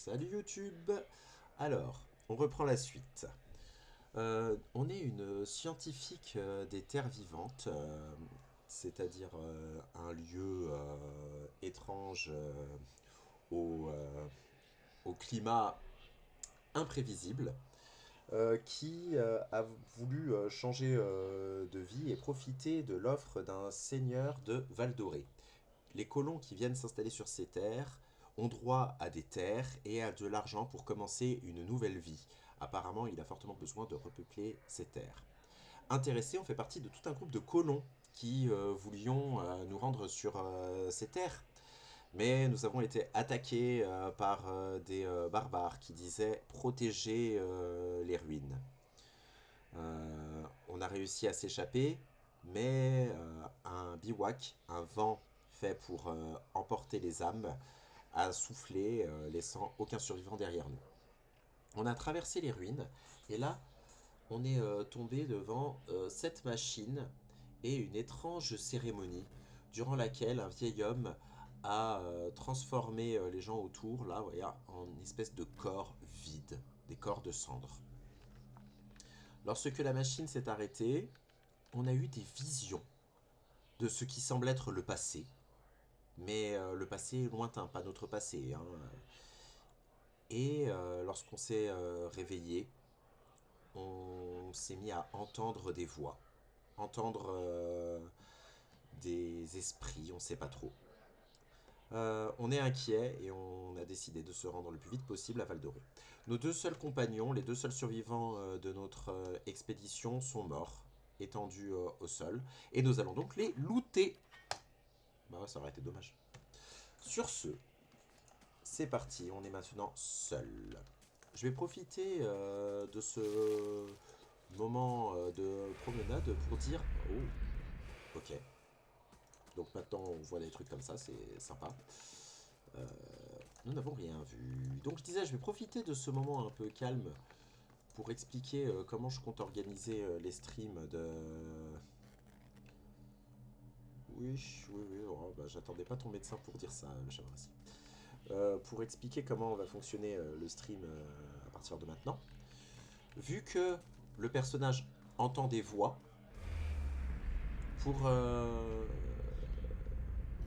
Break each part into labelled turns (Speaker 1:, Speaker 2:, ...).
Speaker 1: Salut YouTube. Alors, on reprend la suite. On est une scientifique des terres vivantes, c'est-à-dire un lieu étrange au, euh, au climat imprévisible, qui a voulu changer de vie et profiter de l'offre d'un seigneur de Val-d'Oré. Les colons qui viennent s'installer sur ces terres ont droit à des terres et à de l'argent pour commencer une nouvelle vie. Apparemment, il a fortement besoin de repeupler ces terres. Intéressés, on fait partie de tout un groupe de colons qui voulions nous rendre sur ces terres. Mais nous avons été attaqués par des barbares qui disaient protéger les ruines. On a réussi à s'échapper, mais un bivouac, un vent fait pour emporter les âmes, a soufflé, laissant aucun survivant derrière nous. On a traversé les ruines, et là, on est tombé devant cette machine et une étrange cérémonie, durant laquelle un vieil homme a transformé les gens autour, là, voyez, en une espèce de corps vide, des corps de cendres. Lorsque la machine s'est arrêtée, on a eu des visions de ce qui semble être le passé, mais le passé lointain, pas notre passé, hein. Et lorsqu'on s'est réveillé, on s'est mis à entendre des voix, entendre des esprits, on sait pas trop. On est inquiet et on a décidé de se rendre le plus vite possible à Val d'Oré. Nos deux seuls compagnons, les deux seuls survivants de notre expédition sont morts, étendus au sol, et nous allons donc les looter. Bah ouais, ça aurait été dommage. Sur ce, c'est parti, on est maintenant seul. Je vais profiter de ce moment de promenade pour dire... Oh, ok. Donc maintenant on voit des trucs comme ça, c'est sympa. Euh, Nous n'avons rien vu. Donc je disais, je vais profiter de ce moment un peu calme pour expliquer comment je compte organiser les streams de... Oui, oui, oui, oh, bah, j'attendais pas ton médecin pour dire ça, le Chavrassi. Pour expliquer comment va fonctionner le stream à partir de maintenant. Vu que le personnage entend des voix, pour...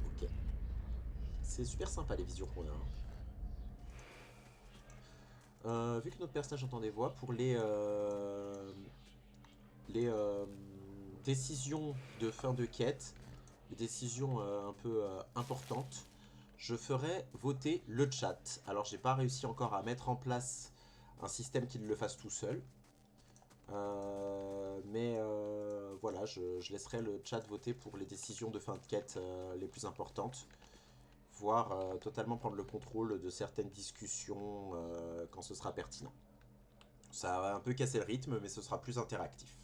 Speaker 1: Ok. C'est super sympa les visions qu'on a, hein. Vu que notre personnage entend des voix, pour les décisions de fin de quête, les décisions un peu importantes, je ferai voter le chat. Alors j'ai pas réussi encore à mettre en place un système qui le fasse tout seul. Mais voilà, je laisserai le chat voter pour les décisions de fin de quête les plus importantes, voire totalement prendre le contrôle de certaines discussions quand ce sera pertinent. Ça va un peu casser le rythme, mais ce sera plus interactif.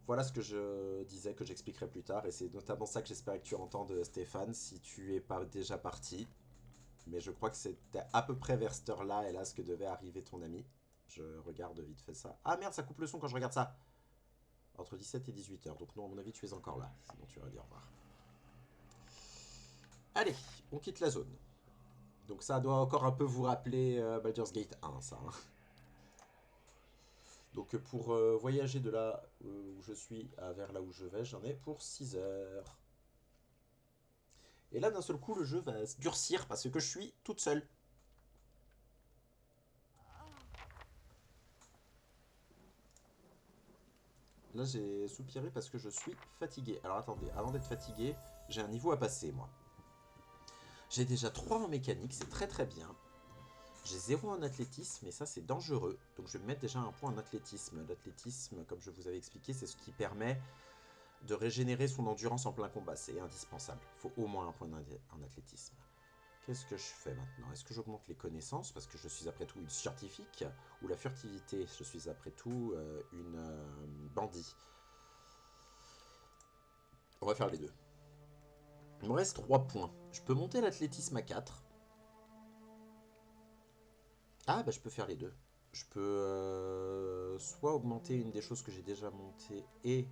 Speaker 1: Voilà ce que je disais, que j'expliquerai plus tard, et c'est notamment ça que j'espérais que tu entendes, Stéphane, si tu es pas déjà parti. Mais je crois que c'était à peu près vers cette heure-là, hélas, que devait arriver ton ami. Je regarde vite fait ça. Ah merde, ça coupe le son quand je regarde ça. Entre 17 et 18 heures, donc non, à mon avis, tu es encore là, sinon tu aurais dit au revoir. Allez, on quitte la zone. Donc ça doit encore un peu vous rappeler Baldur's Gate 1, ça, hein. Donc pour voyager de là où je suis à vers là où je vais, j'en ai pour 6 heures. Et là, d'un seul coup, le jeu va se durcir parce que je suis toute seule. Là, j'ai soupiré parce que je suis fatigué. Alors attendez, avant d'être fatigué, j'ai un niveau à passer, moi. J'ai déjà 3 en mécanique, c'est très très bien. J'ai 0 en athlétisme, et ça c'est dangereux. Donc je vais me mettre déjà un point en athlétisme. L'athlétisme, comme je vous avais expliqué, c'est ce qui permet de régénérer son endurance en plein combat. C'est indispensable. Il faut au moins un point en athlétisme. Qu'est-ce que je fais maintenant? Est-ce que j'augmente les connaissances parce que je suis après tout une scientifique, ou la furtivité? Je suis après tout une bandit. On va faire les deux. Il me reste 3 points. Je peux monter l'athlétisme à 4. Ah bah je peux faire les deux. Je peux soit augmenter une des choses que j'ai déjà montées et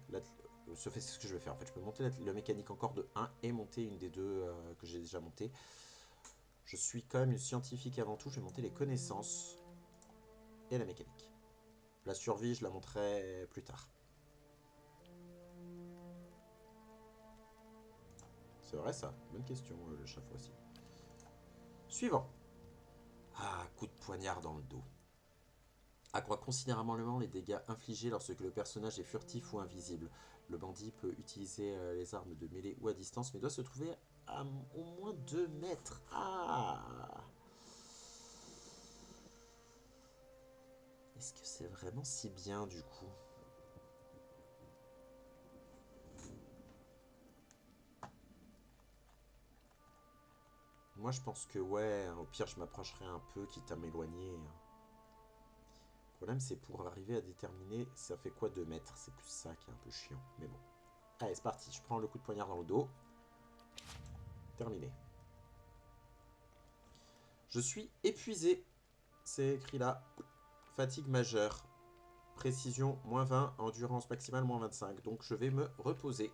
Speaker 1: c'est ce que je vais faire en fait. Je peux monter le mécanique encore de 1 et monter une des deux que j'ai déjà montées. Je suis quand même une scientifique avant tout. Je vais monter les connaissances et la mécanique. La survie, je la monterai plus tard. C'est vrai ça. Bonne question, le chaque fois aussi. Suivant. Ah, coup de poignard dans le dos. Accroît considérablement les dégâts infligés lorsque le personnage est furtif ou invisible. Le bandit peut utiliser les armes de mêlée ou à distance, mais doit se trouver à au moins 2 mètres. Ah! Est-ce que c'est vraiment si bien du coup? Moi je pense que ouais, au pire je m'approcherai un peu quitte à m'éloigner. Le problème c'est pour arriver à déterminer ça fait quoi 2 mètres. C'est plus ça qui est un peu chiant, mais bon. Allez c'est parti, je prends le coup de poignard dans le dos. Terminé. Je suis épuisé. C'est écrit là. Fatigue majeure. Précision moins 20. Endurance maximale moins 25. Donc je vais me reposer.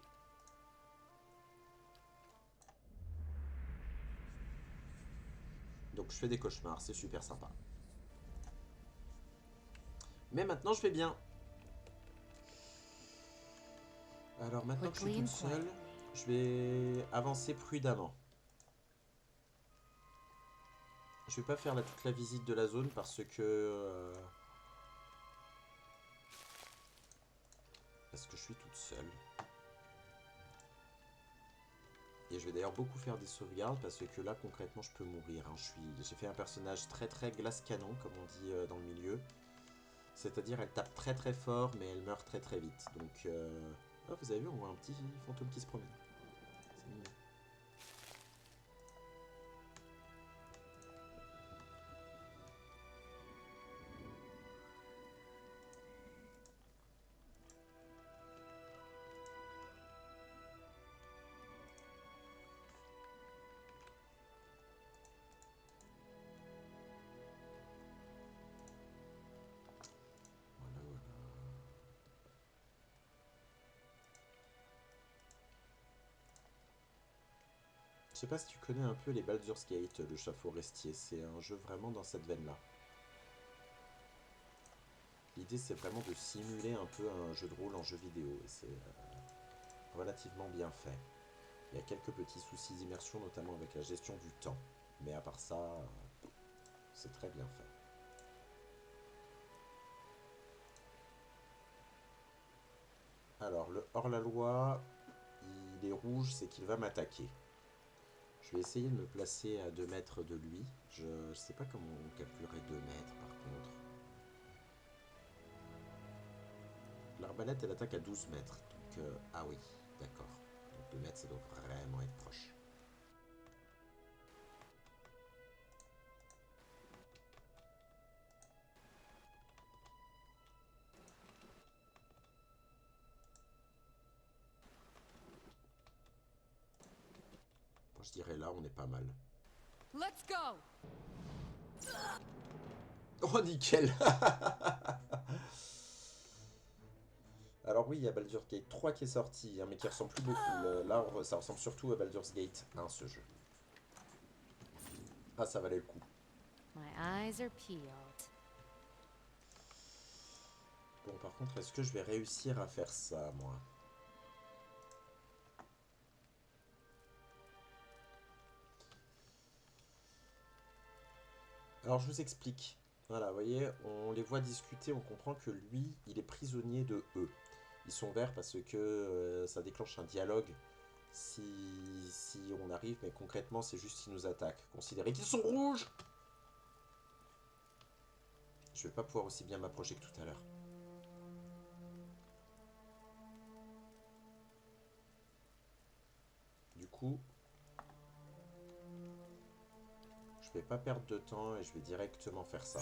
Speaker 1: Donc je fais des cauchemars. C'est super sympa. Mais maintenant je vais bien. Alors maintenant que je suis toute seule, je vais avancer prudemment. Je vais pas faire toute la visite de la zone parce que je suis toute seule. Et je vais d'ailleurs beaucoup faire des sauvegardes parce que là concrètement je peux mourir. Hein. J'ai fait un personnage très très glace canon comme on dit dans le milieu. C'est-à-dire elle tape très très fort mais elle meurt très très vite. Donc oh, vous avez vu, on voit un petit fantôme qui se promène. C'est mignon. Voilà, voilà. Je sais pas si tu connais un peu les Baldur's Gate, le chat forestier. C'est un jeu vraiment dans cette veine-là. L'idée c'est vraiment de simuler un peu un jeu de rôle en jeu vidéo. Et c'est relativement bien fait. Il y a quelques petits soucis d'immersion, notamment avec la gestion du temps. Mais à part ça, c'est très bien fait. Alors, le hors-la-loi, il est rouge, c'est qu'il va m'attaquer. Je vais essayer de me placer à 2 mètres de lui. Je sais pas comment on calculerait 2 mètres par contre. L'arbalète, elle attaque à 12 mètres. Donc, ah oui, d'accord. Donc 2 mètres, ça doit vraiment être proche. Moi, je dirais là, on est pas mal.
Speaker 2: Let's go!
Speaker 1: Oh, nickel. Alors oui, il y a Baldur's Gate 3 qui est sorti, hein, mais qui ressemble plus beaucoup. Là, ça ressemble surtout à Baldur's Gate 1, ce jeu. Ah, ça valait le coup.
Speaker 2: My eyes are peeled.
Speaker 1: Bon, par contre, est-ce que je vais réussir à faire ça, moi? Alors, je vous explique. Voilà, vous voyez, on les voit discuter, on comprend que lui, il est prisonnier de eux. Ils sont verts parce que ça déclenche un dialogue si on arrive, mais concrètement, c'est juste qu'ils nous attaquent. Considérez qu'ils sont rouges! Je vais pas pouvoir aussi bien m'approcher que tout à l'heure. Du coup, je vais pas perdre de temps et je vais directement faire ça.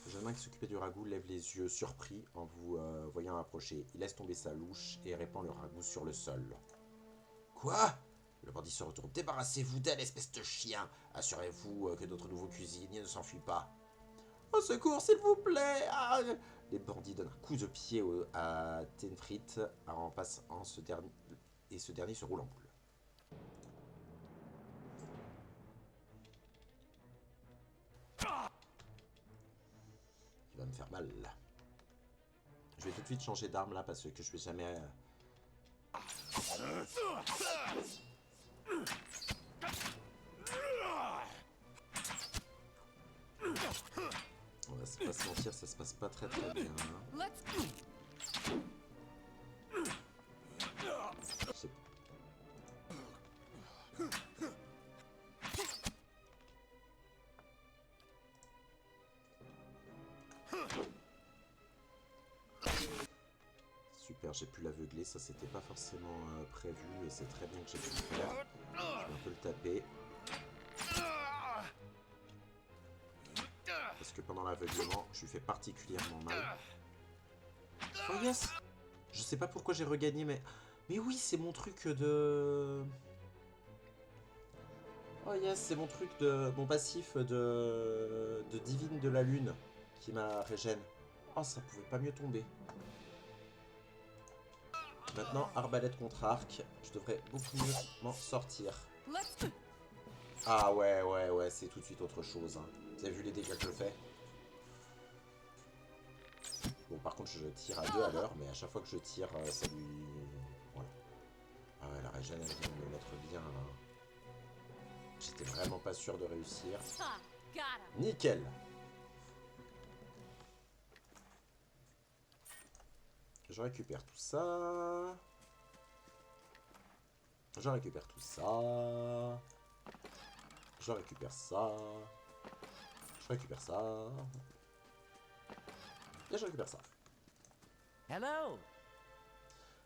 Speaker 1: Le jeune homme qui s'occupait du ragoût lève les yeux surpris en vous voyant approcher. Il laisse tomber sa louche et répand le ragoût sur le sol. Quoi? Le bandit se retourne. Débarrassez-vous d'elle, espèce de chien. Assurez-vous que notre nouveau cuisinier ne s'enfuit pas. Au secours, s'il vous plaît. Ah. Les bandits donnent un coup de pied à Tenfrit en passant ce dernier, et ce dernier se roule en boule. me faire mal. Je vais tout de suite changer d'arme là parce que je vais jamais... On va pas se mentir, ça se passe pas très très bien.
Speaker 2: Let's
Speaker 1: C'est- Super, j'ai pu l'aveugler, ça c'était pas forcément prévu et c'est très bien que j'ai pu le faire. Je vais un peu le taper. Parce que pendant l'aveuglement, je lui fais particulièrement mal. Oh yes! Je sais pas pourquoi j'ai regagné, mais... Mais oui, c'est mon truc de... Oh yes, c'est mon truc de... Mon passif de divine de la lune qui m'a régène. Oh, ça pouvait pas mieux tomber. Maintenant, arbalète contre arc. Je devrais beaucoup mieux m'en sortir.
Speaker 2: let's
Speaker 1: Ah ouais, c'est tout de suite autre chose. Hein. Vous avez vu les dégâts que je fais? Bon, par contre, je tire à 2 à l'heure, mais à chaque fois que je tire, ça lui... Voilà. Ah ouais, la régène, elle vient de me mettre bien, là. J'étais vraiment pas sûr de réussir.
Speaker 2: ha, got him.
Speaker 1: Nickel! Je récupère tout ça. Je récupère tout ça. Je récupère ça. Je récupère ça. Et je récupère ça.
Speaker 3: Hello.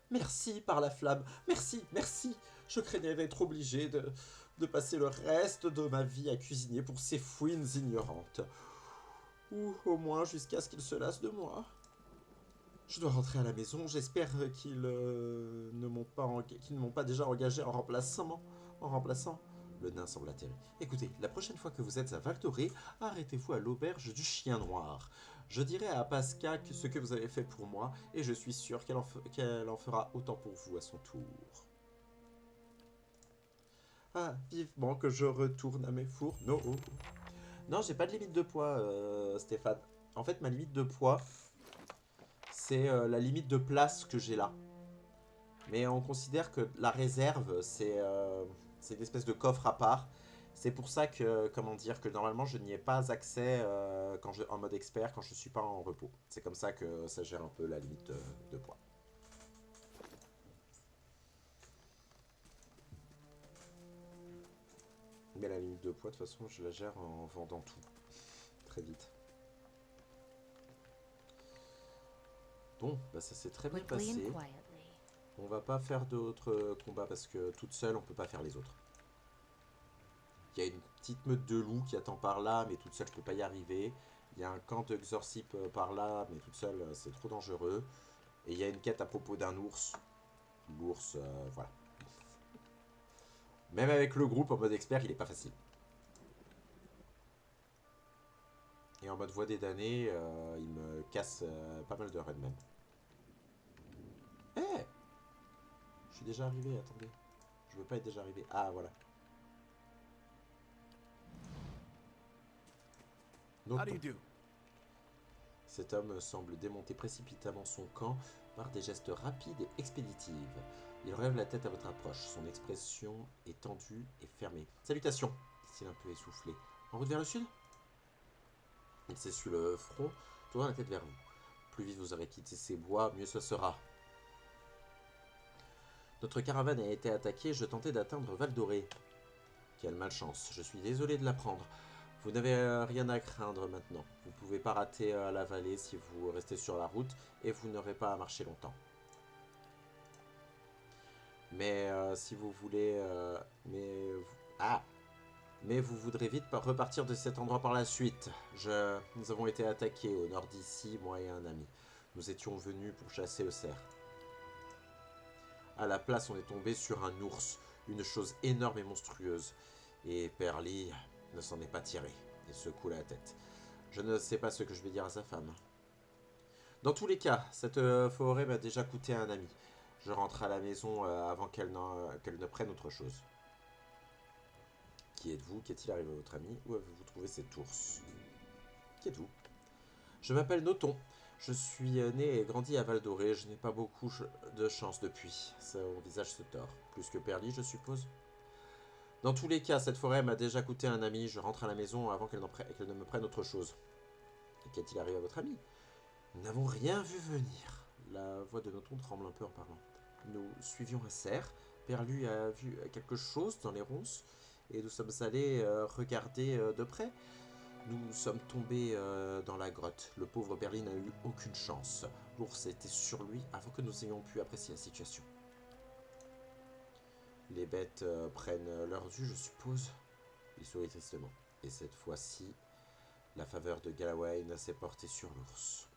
Speaker 1: Merci par la flamme. Merci, merci. Je craignais d'être obligé de passer le reste de ma vie à cuisiner pour ces fouines ignorantes. Ou au moins jusqu'à ce qu'ils se lassent de moi. Je dois rentrer à la maison. J'espère qu'ils ne m'ont pas déjà engagé en remplaçant. Le nain semble atterri. Écoutez, la prochaine fois que vous êtes à Val d'Oré, arrêtez-vous à l'auberge du Chien Noir. Je dirai à Pasca ce que vous avez fait pour moi, et je suis sûr qu'elle en fera autant pour vous à son tour. Ah, vivement que je retourne à mes fourneaux. Non, j'ai pas de limite de poids, Stéphane. En fait, ma limite de poids, c'est la limite de place que j'ai là. Mais on considère que la réserve, c'est une espèce de coffre à part. C'est pour ça que, comment dire, que normalement je n'y ai pas accès en mode expert quand je suis pas en repos. C'est comme ça que ça gère un peu la limite de poids. Mais la limite de poids, de toute façon, je la gère en vendant tout. Très vite. Bon, bah ça s'est très bien
Speaker 2: Quickly and
Speaker 1: passé.
Speaker 2: quietly.
Speaker 1: On va pas faire d'autres combats parce que toute seule, on peut pas faire les autres. Il y a une petite meute de loups qui attend par là, mais toute seule, je peux pas y arriver. Il y a un camp de Xorcip par là, mais toute seule, c'est trop dangereux. Et il y a une quête à propos d'un ours. L'ours, voilà. Même avec le groupe en mode expert, il est pas facile. Et en mode voie des damnés, il me casse pas mal de runs même. Eh, je suis déjà arrivé, attendez. Je veux pas être déjà arrivé. Ah, voilà.
Speaker 3: How do you
Speaker 1: Notons.
Speaker 3: do?
Speaker 1: Cet homme semble démonter précipitamment son camp par des gestes rapides et expéditifs. Il relève la tête à votre approche. Son expression est tendue et fermée. Salutations, dit-il un peu essoufflé. En route vers le sud? Il s'essuie le front, tournant la tête vers vous. Plus vite vous aurez quitté ces bois, mieux ce sera. Notre caravane a été attaquée, je tentais d'atteindre Val d'Oré. Quelle malchance, je suis désolé de l'apprendre. Vous n'avez rien à craindre maintenant. Vous pouvez pas rater la vallée si vous restez sur la route et vous n'aurez pas à marcher longtemps. Mais si vous voulez... Mais vous voudrez vite repartir de cet endroit par la suite. Nous avons été attaqués au nord d'ici, moi et un ami. Nous étions venus pour chasser le cerf. À la place, on est tombé sur un ours, une chose énorme et monstrueuse. Et Perly ne s'en est pas tiré. Il secoue la tête. Je ne sais pas ce que je vais dire à sa femme. Dans tous les cas, cette forêt m'a déjà coûté un ami. Je rentre à la maison avant qu'elle ne prenne autre chose. Qui êtes-vous? Qu'est-il arrivé à votre ami? Où avez-vous trouvé cet ours? Qui êtes-vous? Je m'appelle Noton. Je suis né et grandi à Val d'Oré. Je n'ai pas beaucoup de chance depuis. Son visage se tord. Plus que Perly, je suppose. Dans tous les cas, cette forêt m'a déjà coûté un ami. Je rentre à la maison avant qu'elle ne me prenne autre chose. Et qu'est-il arrivé à votre ami? Nous n'avons rien vu venir. La voix de Noton tremble un peu en parlant. Nous suivions un cerf. Perlu a vu quelque chose dans les ronces. Et nous sommes allés regarder de près. Nous sommes tombés dans la grotte. Le pauvre Berlin n'a eu aucune chance. L'ours était sur lui avant que nous ayons pu apprécier la situation. Les bêtes prennent leur dû, je suppose. Il sourit tristement. Et cette fois-ci, la faveur de Galawain s'est portée sur l'ours.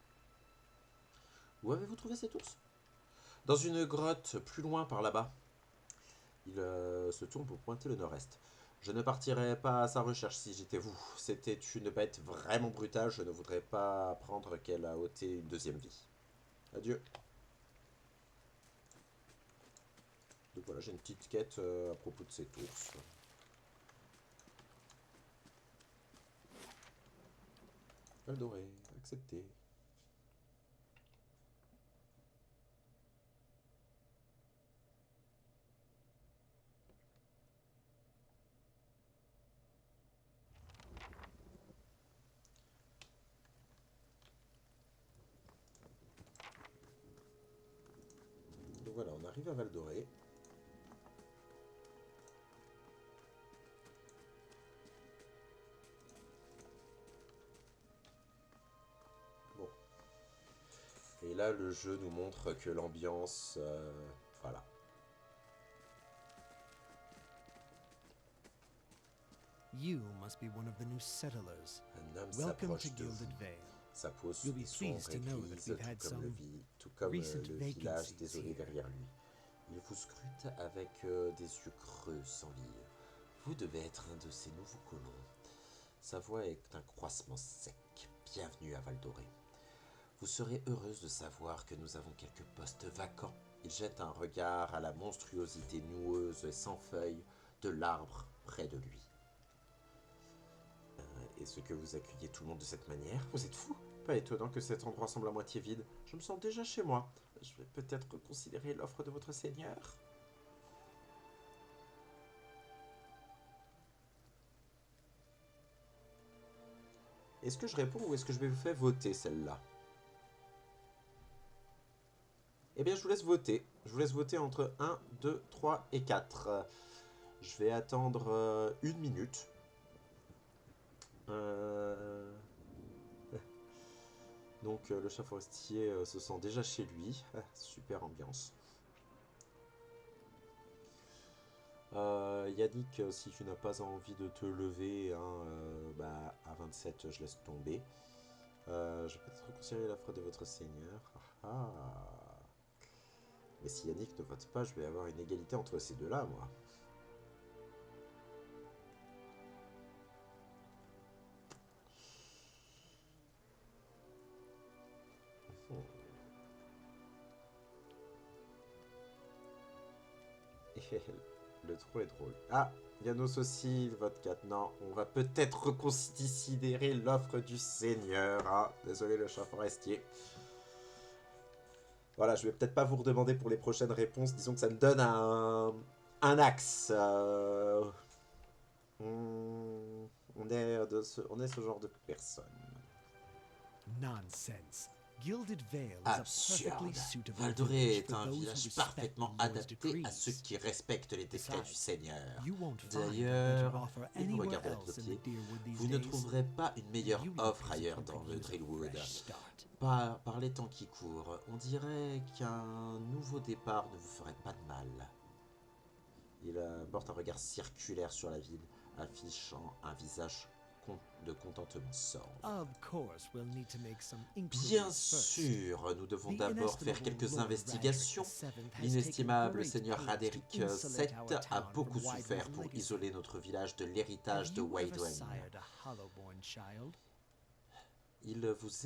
Speaker 1: Où avez-vous trouvé cet ours? Dans une grotte, plus loin par là-bas. Il se tourne pour pointer le nord-est. Je ne partirais pas à sa recherche si j'étais vous. C'était une bête vraiment brutale. Je ne voudrais pas apprendre qu'elle a ôté une deuxième vie. Adieu. Donc voilà, j'ai une petite quête à propos de cet ours. Adoré, accepté. Donc voilà, on arrive à Val d'Oré. Bon. Et là, le jeu nous montre que l'ambiance... voilà.
Speaker 3: You must be one of the new settlers.
Speaker 1: Un homme
Speaker 3: Welcome to
Speaker 1: s'approche de vous.
Speaker 3: Gilded Vale.
Speaker 1: Sa peau
Speaker 3: You'll be
Speaker 1: sont
Speaker 3: pleased to know that
Speaker 1: grise,
Speaker 3: we've had
Speaker 1: tout comme
Speaker 3: recent
Speaker 1: le village
Speaker 3: vacancies
Speaker 1: désolé
Speaker 3: here.
Speaker 1: derrière lui. Il vous scrute avec des yeux creux sans lire. Vous devez être un de ces nouveaux colons. Sa voix est un croissement sec. Bienvenue à Val d'Oré. Vous serez heureuse de savoir que nous avons quelques postes vacants. Il jette un regard à la monstruosité noueuse et sans feuilles de l'arbre près de lui. Est-ce que vous accueillez tout le monde de cette manière? Vous êtes fou? Pas étonnant que cet endroit semble à moitié vide. Je me sens déjà chez moi. Je vais peut-être reconsidérer l'offre de votre seigneur. Est-ce que je réponds ou est-ce que je vais vous faire voter celle-là? Eh bien, je vous laisse voter. Je vous laisse voter entre 1, 2, 3 et 4. Je vais attendre 1 minute. Donc, le chat forestier se sent déjà chez lui. Super ambiance. Yannick, si tu n'as pas envie de te lever, hein, bah, à 27, je laisse tomber. Je vais peut-être reconsidérer l'offre de votre seigneur. Ah. Mais si Yannick ne vote pas, je vais avoir une égalité entre ces deux-là, moi. Le trou est drôle. Ah, Yanos aussi, le vote 4. Non, on va peut-être reconsidérer l'offre du seigneur. Ah, désolé le chat forestier. Voilà, je vais peut-être pas vous redemander pour les prochaines réponses. Disons que ça me donne un axe. On est ce genre de personne.
Speaker 3: Nonsense. Gilded Vale is a
Speaker 1: Absurde.
Speaker 3: perfectly suitable
Speaker 1: Val d'Oré
Speaker 3: village
Speaker 1: est
Speaker 3: for
Speaker 1: un
Speaker 3: those who
Speaker 1: village
Speaker 3: respect
Speaker 1: parfaitement
Speaker 3: the Lord's
Speaker 1: adapté à ceux
Speaker 3: decrees.
Speaker 1: qui respectent les décrets du Seigneur.
Speaker 3: You won't find a better
Speaker 1: D'ailleurs,
Speaker 3: offer
Speaker 1: et vous
Speaker 3: anywhere
Speaker 1: regardez avec le
Speaker 3: else in
Speaker 1: pied,
Speaker 3: the Deerwood these
Speaker 1: vous ne
Speaker 3: days.
Speaker 1: trouverez pas une meilleure
Speaker 3: You
Speaker 1: offre
Speaker 3: ladies
Speaker 1: ailleurs
Speaker 3: could
Speaker 1: dans le
Speaker 3: use a
Speaker 1: Drillwood.
Speaker 3: fresh start.
Speaker 1: Par les temps qui courent, on dirait qu'un nouveau départ ne vous ferait pas de mal. Il porte un regard circulaire sur la ville, affichant un visage de contentement sombre.
Speaker 3: Of course, we'll need to make some
Speaker 1: Bien
Speaker 3: inquiries first.
Speaker 1: sûr, nous devons
Speaker 3: The
Speaker 1: d'abord faire
Speaker 3: inestimable
Speaker 1: quelques
Speaker 3: Lord
Speaker 1: investigations.
Speaker 3: Raderick VII has
Speaker 1: L'inestimable
Speaker 3: taken
Speaker 1: seigneur
Speaker 3: great pains
Speaker 1: Raderick
Speaker 3: to insulate
Speaker 1: VII
Speaker 3: our
Speaker 1: a
Speaker 3: town
Speaker 1: beaucoup
Speaker 3: from
Speaker 1: souffert
Speaker 3: Wydwin's
Speaker 1: pour
Speaker 3: legacy.
Speaker 1: isoler notre village de l'héritage
Speaker 3: Have
Speaker 1: de
Speaker 3: you ever
Speaker 1: Wydwen.
Speaker 3: sired a Hollowborn child?
Speaker 1: Il vous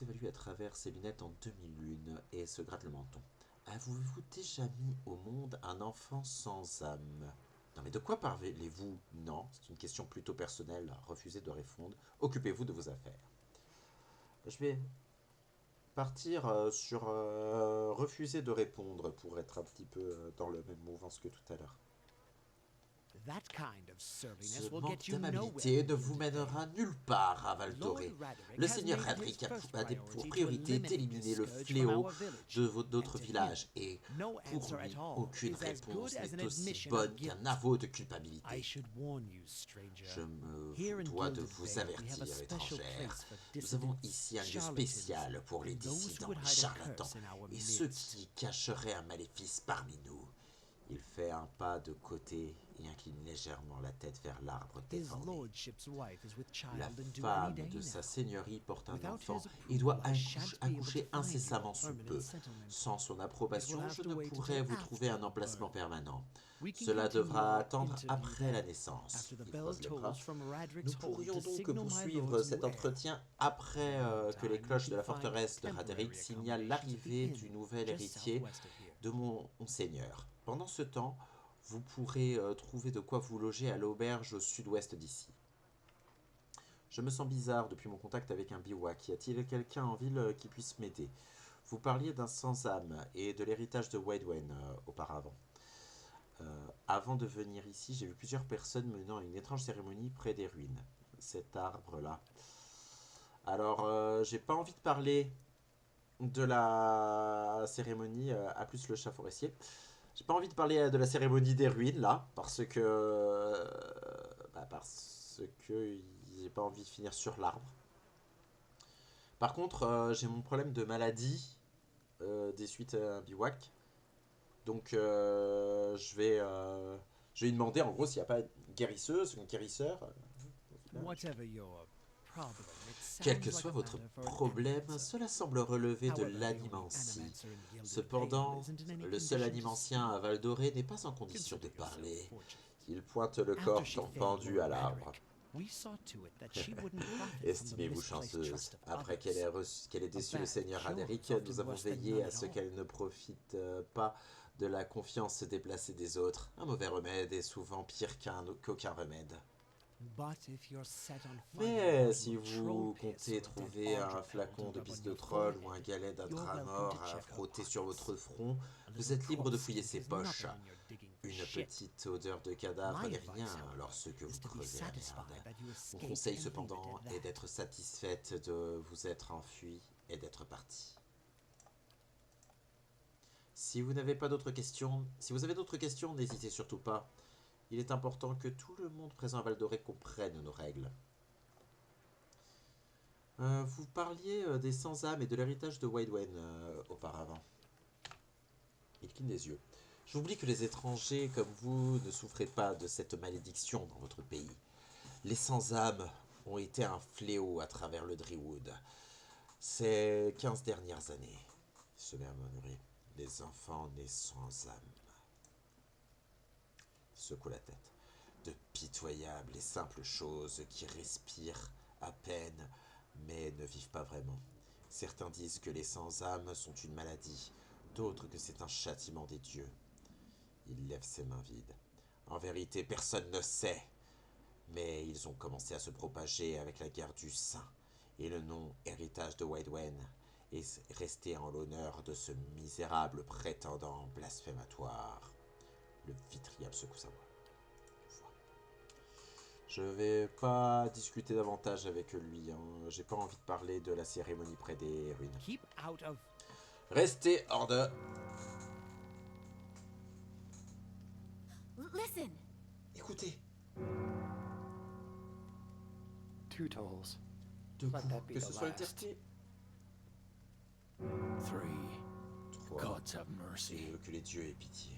Speaker 1: évalue à travers ses lunettes en demi-lune et se gratte le menton. Avez-vous déjà mis au monde un enfant sans âme? Non mais de quoi parlez-vous? Non, c'est une question plutôt personnelle. Refusez de répondre. Occupez-vous de vos affaires. Je vais partir sur refuser de répondre pour être un petit peu dans le même mouvance que tout à l'heure.
Speaker 3: That kind of
Speaker 1: Ce
Speaker 3: surliness will
Speaker 1: manque
Speaker 3: get you
Speaker 1: d'amabilité
Speaker 3: nowhere.
Speaker 1: ne vous mènera nulle part à Val
Speaker 3: Lord
Speaker 1: Doré.
Speaker 3: Raderick
Speaker 1: Le
Speaker 3: has
Speaker 1: seigneur
Speaker 3: made his
Speaker 1: Radric
Speaker 3: first
Speaker 1: a pour
Speaker 3: priority to
Speaker 1: priorité
Speaker 3: eliminate
Speaker 1: d'éliminer
Speaker 3: this
Speaker 1: le
Speaker 3: scourge from
Speaker 1: fléau
Speaker 3: our village.
Speaker 1: de
Speaker 3: And
Speaker 1: notre
Speaker 3: to
Speaker 1: village,
Speaker 3: him,
Speaker 1: et
Speaker 3: no
Speaker 1: pour
Speaker 3: answer
Speaker 1: lui,
Speaker 3: at all
Speaker 1: aucune
Speaker 3: is as good
Speaker 1: réponse
Speaker 3: as an
Speaker 1: n'est aussi
Speaker 3: admission
Speaker 1: bonne
Speaker 3: of
Speaker 1: qu'un
Speaker 3: guilt.
Speaker 1: aveu de
Speaker 3: I
Speaker 1: culpabilité.
Speaker 3: should warn you, stranger.
Speaker 1: Je me
Speaker 3: Here in
Speaker 1: dois de
Speaker 3: Gilded
Speaker 1: vous
Speaker 3: Vale, we have a
Speaker 1: avertir,
Speaker 3: special
Speaker 1: étrangère.
Speaker 3: place for
Speaker 1: Nous avons
Speaker 3: dissidents,
Speaker 1: ici un lieu
Speaker 3: charlatans,
Speaker 1: spécial pour les
Speaker 3: and those who
Speaker 1: dissidents,
Speaker 3: would
Speaker 1: les
Speaker 3: hide a
Speaker 1: charlatans,
Speaker 3: curse in our
Speaker 1: et ceux
Speaker 3: midst.
Speaker 1: qui cacheraient un maléfice parmi nous. Il fait un pas de côté et incline légèrement la tête vers l'arbre
Speaker 3: His
Speaker 1: déformé.
Speaker 3: lordship's wife is with
Speaker 1: La
Speaker 3: child and due any
Speaker 1: femme
Speaker 3: day
Speaker 1: de
Speaker 3: now.
Speaker 1: sa seigneurie porte un
Speaker 3: Without
Speaker 1: enfant
Speaker 3: his
Speaker 1: et doit
Speaker 3: approval, I shan't be able to
Speaker 1: accoucher
Speaker 3: find you a
Speaker 1: incessamment sous
Speaker 3: permanent
Speaker 1: peu.
Speaker 3: settlement.
Speaker 1: Sans son
Speaker 3: It will
Speaker 1: approbation,
Speaker 3: have
Speaker 1: je
Speaker 3: to
Speaker 1: ne
Speaker 3: wait
Speaker 1: pourrai
Speaker 3: until
Speaker 1: vous trouver
Speaker 3: after
Speaker 1: un
Speaker 3: the
Speaker 1: emplacement
Speaker 3: birth.
Speaker 1: permanent.
Speaker 3: We can
Speaker 1: Cela
Speaker 3: continue
Speaker 1: devra
Speaker 3: our
Speaker 1: attendre
Speaker 3: interview
Speaker 1: après la
Speaker 3: then,
Speaker 1: naissance.
Speaker 3: after the
Speaker 1: Il
Speaker 3: bell
Speaker 1: croise les bras.
Speaker 3: tolls from Radric's
Speaker 1: Nous
Speaker 3: home
Speaker 1: pourrions
Speaker 3: to
Speaker 1: donc
Speaker 3: signal my
Speaker 1: poursuivre
Speaker 3: lord's
Speaker 1: cet
Speaker 3: where.
Speaker 1: entretien après que les
Speaker 3: Meantime,
Speaker 1: cloches
Speaker 3: we
Speaker 1: de la
Speaker 3: can find
Speaker 1: forteresse de
Speaker 3: temporary
Speaker 1: Raderick signalent
Speaker 3: accommodations at the
Speaker 1: l'arrivée
Speaker 3: inn,
Speaker 1: du nouvel
Speaker 3: just
Speaker 1: héritier
Speaker 3: southwest of here.
Speaker 1: de mon seigneur. Pendant ce temps, vous pourrez trouver de quoi vous loger à l'auberge au sud-ouest d'ici. Je me sens bizarre depuis mon contact avec un bivouac. Y a-t-il quelqu'un en ville qui puisse m'aider? Vous parliez d'un sans-âme et de l'héritage de Waidwen auparavant. Avant de venir ici, j'ai vu plusieurs personnes menant une étrange cérémonie près des ruines. Cet arbre-là. Alors, j'ai pas envie de parler de la cérémonie, à plus le chat forestier. J'ai pas envie de parler de la cérémonie des ruines, là, parce que j'ai pas envie de finir sur l'arbre. Par contre, j'ai mon problème de maladie des suites à un bivouac. Donc, je vais lui demander, en gros, s'il n'y a pas une guérisseuse, une guérisseur.
Speaker 3: Whatever your problem, it
Speaker 1: Quel
Speaker 3: sounds
Speaker 1: que
Speaker 3: like
Speaker 1: soit
Speaker 3: a
Speaker 1: votre
Speaker 3: matter for an
Speaker 1: problème,
Speaker 3: animancer.
Speaker 1: cela semble relever de
Speaker 3: However, the only
Speaker 1: l'animancie.
Speaker 3: animancer in Gilded
Speaker 1: Cependant,
Speaker 3: Vale isn't in any
Speaker 1: le seul
Speaker 3: condition to
Speaker 1: animancien à
Speaker 3: speak.
Speaker 1: Val Doré n'est pas en condition de
Speaker 3: Consider yourself
Speaker 1: parler.
Speaker 3: fortunate.
Speaker 1: Il pointe le
Speaker 3: After
Speaker 1: corps
Speaker 3: she failed
Speaker 1: pendu à
Speaker 3: Lord
Speaker 1: l'arbre.
Speaker 3: Radric, we saw to it that she wouldn't profit from the
Speaker 1: Estimez-vous
Speaker 3: misplaced
Speaker 1: chanceuse.
Speaker 3: trust of
Speaker 1: Après
Speaker 3: others.
Speaker 1: qu'elle ait déçu le
Speaker 3: bad
Speaker 1: seigneur
Speaker 3: cure
Speaker 1: Raderick,
Speaker 3: is often
Speaker 1: nous avons
Speaker 3: worse than
Speaker 1: veillé
Speaker 3: none
Speaker 1: à
Speaker 3: at
Speaker 1: ce
Speaker 3: all.
Speaker 1: qu'elle ne profite pas de la confiance déplacée des autres. Un mauvais remède est souvent pire qu'aucun remède.
Speaker 3: But if you're set on finding
Speaker 1: Mais
Speaker 3: a
Speaker 1: si
Speaker 3: bottle of
Speaker 1: vous
Speaker 3: troll piss or
Speaker 1: comptez
Speaker 3: a dead
Speaker 1: trouver un
Speaker 3: Ardra
Speaker 1: flacon
Speaker 3: pelt
Speaker 1: de
Speaker 3: up
Speaker 1: pisse
Speaker 3: on
Speaker 1: de
Speaker 3: your
Speaker 1: troll ou un
Speaker 3: forehead,
Speaker 1: galet d'un
Speaker 3: you're
Speaker 1: drap
Speaker 3: welcome
Speaker 1: mort
Speaker 3: to
Speaker 1: à
Speaker 3: check her
Speaker 1: frotter sur
Speaker 3: pockets.
Speaker 1: votre front,
Speaker 3: A
Speaker 1: vous
Speaker 3: little
Speaker 1: êtes libre de
Speaker 3: corpse
Speaker 1: fouiller
Speaker 3: stink
Speaker 1: ses
Speaker 3: is
Speaker 1: poches.
Speaker 3: nothing when you're digging for
Speaker 1: Une
Speaker 3: shit.
Speaker 1: petite odeur de cadavre
Speaker 3: My
Speaker 1: n'est
Speaker 3: advice,
Speaker 1: rien
Speaker 3: however,
Speaker 1: lorsque
Speaker 3: is
Speaker 1: vous
Speaker 3: to be
Speaker 1: creusez la
Speaker 3: satisfied
Speaker 1: merde.
Speaker 3: that you
Speaker 1: Mon
Speaker 3: escaped
Speaker 1: conseil
Speaker 3: and leave it
Speaker 1: cependant
Speaker 3: at
Speaker 1: est
Speaker 3: that.
Speaker 1: d'être satisfaite de vous être enfui et d'être parti. Si vous n'avez pas d'autres questions, si vous avez d'autres questions, n'hésitez surtout pas. Il est important que tout le monde présent à Val Doré comprenne nos règles. Vous parliez des sans-âmes et de l'héritage de Waidwen auparavant. Il cligne des yeux. J'oublie que les étrangers comme vous ne souffrez pas de cette malédiction dans votre pays. Les sans-âmes ont été un fléau à travers le Dreewood ces 15 dernières années. Il se met à murmurer. Les enfants nés sans âme. Il secoue la tête. De pitoyables et simples choses qui respirent à peine, mais ne vivent pas vraiment. Certains disent que les sans-âme sont une maladie, d'autres que c'est un châtiment des dieux. Il lève ses mains vides. En vérité, personne ne sait. Mais ils ont commencé à se propager avec la guerre du Saint, et le nom héritage de Waidwen est resté en l'honneur de ce misérable prétendant blasphématoire. Le vitriol secoue sa voix. Je vais pas discuter davantage avec lui. J'ai pas envie de parler de la cérémonie près des ruines.
Speaker 3: Keep out of...
Speaker 1: Restez hors de...
Speaker 2: Listen.
Speaker 1: Écoutez.
Speaker 4: Two tolls.
Speaker 1: Deux
Speaker 4: Let
Speaker 1: coups,
Speaker 4: that be
Speaker 1: que
Speaker 4: the
Speaker 1: ce soit le
Speaker 4: last.
Speaker 1: tertier.
Speaker 4: 3.
Speaker 1: 3.
Speaker 4: Gods have mercy.
Speaker 1: Et que les dieux aient pitié.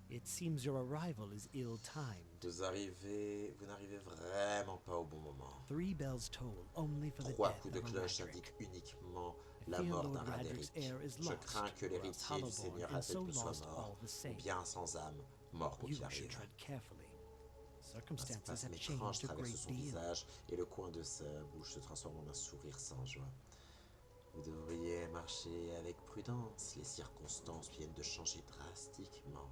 Speaker 3: It seems your arrival is ill-timed.
Speaker 1: Vous n'arrivez vraiment pas au bon moment.
Speaker 3: 3 bells toll only for the
Speaker 1: 3
Speaker 3: death
Speaker 1: coups de
Speaker 3: of a
Speaker 1: cloche
Speaker 3: Radric.
Speaker 1: indiquent uniquement
Speaker 3: I
Speaker 1: la
Speaker 3: fear
Speaker 1: mort
Speaker 3: Lord
Speaker 1: d'un
Speaker 3: Radric's
Speaker 1: Raderic.
Speaker 3: heir is
Speaker 1: Je
Speaker 3: lost,
Speaker 1: crains que
Speaker 3: or else
Speaker 1: l'héritier du
Speaker 3: Halaborn
Speaker 1: seigneur
Speaker 3: and
Speaker 1: Raderic
Speaker 3: so
Speaker 1: soit
Speaker 3: lost
Speaker 1: mort,
Speaker 3: all the
Speaker 1: ou
Speaker 3: same.
Speaker 1: bien sans âme, mort quoi
Speaker 3: You
Speaker 1: qu'il
Speaker 3: should
Speaker 1: arrive.
Speaker 3: tread carefully.
Speaker 1: Un
Speaker 3: Circumstances
Speaker 1: spasme
Speaker 3: have
Speaker 1: étrange
Speaker 3: changed a
Speaker 1: traverse
Speaker 3: great
Speaker 1: son
Speaker 3: deal.
Speaker 1: visage et le coin de sa bouche se transforme en un sourire sans joie. Vous devriez marcher avec prudence, les circonstances viennent de changer drastiquement.